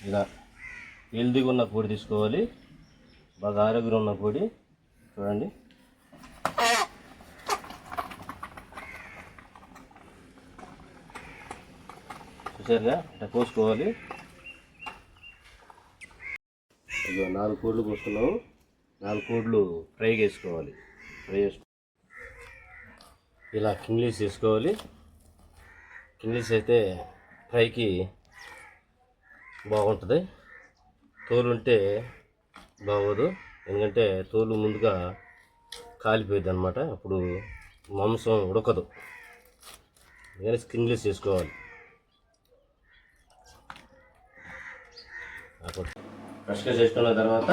ఇలా హెల్దీగా ఉన్న కోడి తీసుకోవాలి, బాగా ఆరోగ్యంగా ఉన్న కోడి. చూడండి, చూసారుగా ఇట్లా కోసుకోవాలి. ఇక 4 కోళ్ళు కోసుకున్నాము. 4 కోళ్ళు ఫ్రై చేసుకోవాలి. ఇలా కింగ్లీస్ చేసుకోవాలి. కింగ్లీస్ అయితే ఫ్రైకి బాగుంటుంది. తోలు ఉంటే బాగోదు, ఎందుకంటే తోలు ముందుగా కాలిపోయింది అనమాట, అప్పుడు మాంసం ఉడకదు. అందుకని కింగ్లీస్ చేసుకోవాలి. ఫ్రెష్గా చేసుకున్న తర్వాత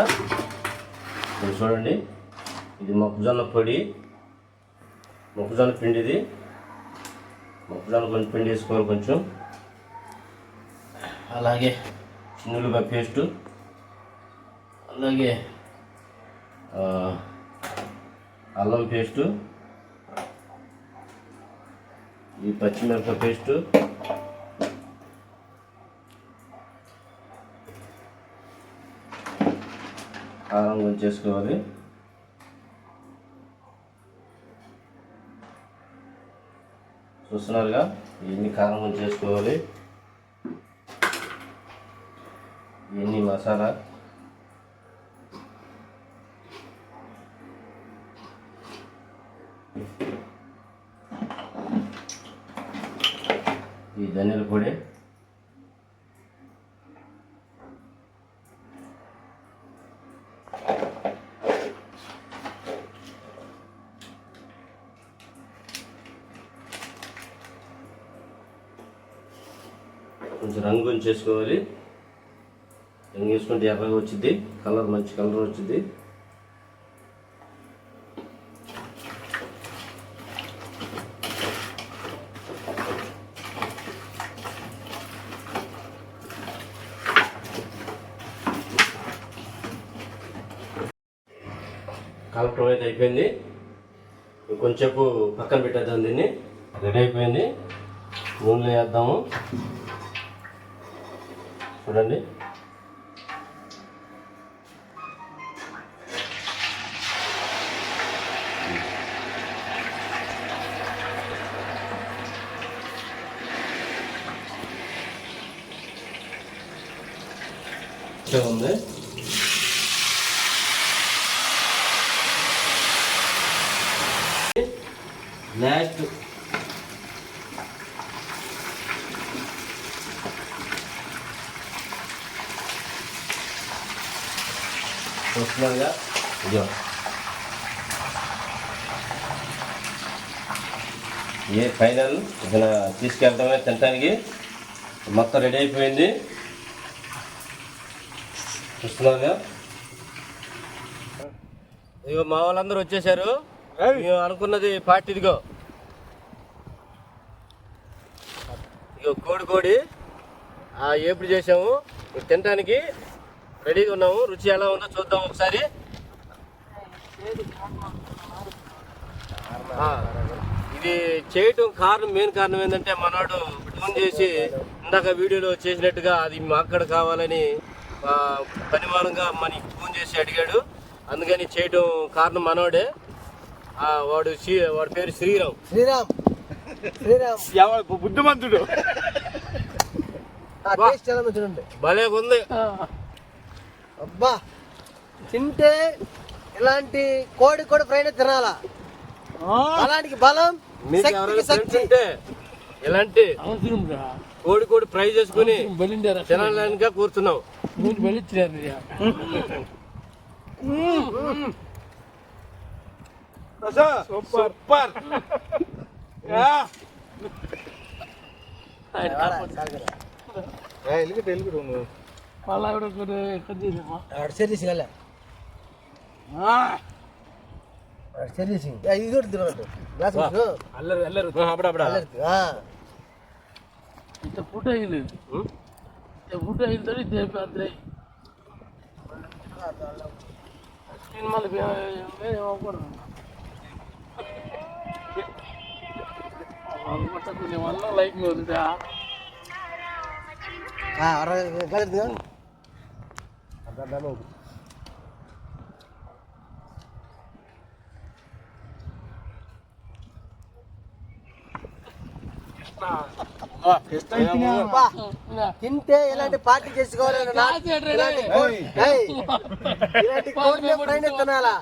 మీరు చూడండి, ఇది మొక్కజొన్న పొడి, మొక్కజొన్న పిండిది. మొక్కజొన్న పిండి వేసుకోవాలి కొంచెం. అలాగే చిన్నులుగా పేస్టు, అలాగే అల్లం పేస్టు, ఈ పచ్చిమిరపకాయ పేస్టు, కారం కొంచెం చేసుకోవాలి. చూస్తున్నారుగా, ఇవన్నీ కారం కొంచెం చేసుకోవాలి. ఇవన్నీ మసాలా, ఈ ధనియాల పొడి, కొంచెం రంగు కొంచెం చేసుకోవాలి. రంగు వేసుకుంటే ఎర్రగా వచ్చింది, కలర్ మంచి కలర్ వచ్చింది. కలపడం అయితే అయిపోయింది. కొంచెంసేపు పక్కన పెట్టేద్దాం. దీన్ని రెడీ అయిపోయింది. నూనెలో వేద్దాము. చూడండి, ఉంది. లాస్ట్ చూస్తున్నారుగా, ఇదో ఏ ఫైనల్ ఇక్కడ తీసుకెళ్తామే తినటానికి. మొత్తం రెడీ అయిపోయింది. చూస్తున్నారుగా, ఇగో మా వాళ్ళందరూ వచ్చేసారు. మేము అనుకున్నది పార్టీ. ఇదిగో కోడి ఎప్పుడు చేసాము, తినటానికి రెడీగా ఉన్నాము. రుచి ఎలా ఉందో చూద్దాం ఒకసారి. ఇది చేయటం మెయిన్ కారణం ఏంటంటే, మనోడు ఫోన్ చేసి ఇందాక వీడియోలో చేసినట్టుగా అది మా అక్కడ కావాలని పనిమానంగా మనకి ఫోన్ చేసి అడిగాడు. అందుకని చేయటం కారణం మనోడే. వాడి పేరు శ్రీరామ్ బుద్ధిమంతుడు. భలే ఉంది. అబ్బా, తింటే ఇలాంటి కోడి ఫ్రై తినాలా. అలాంటి బలం తింటే ఇలాంటి కోడి ఫ్రై చేసుకుని తినాలనిగా కూర్చున్నావు. సూపర్. లైక్ అబ్బా, తింటే ఇలాంటి పార్టీ చేసుకోవాలని ఇలాంటి కోడిని ఎప్పుడైనా తినాలా.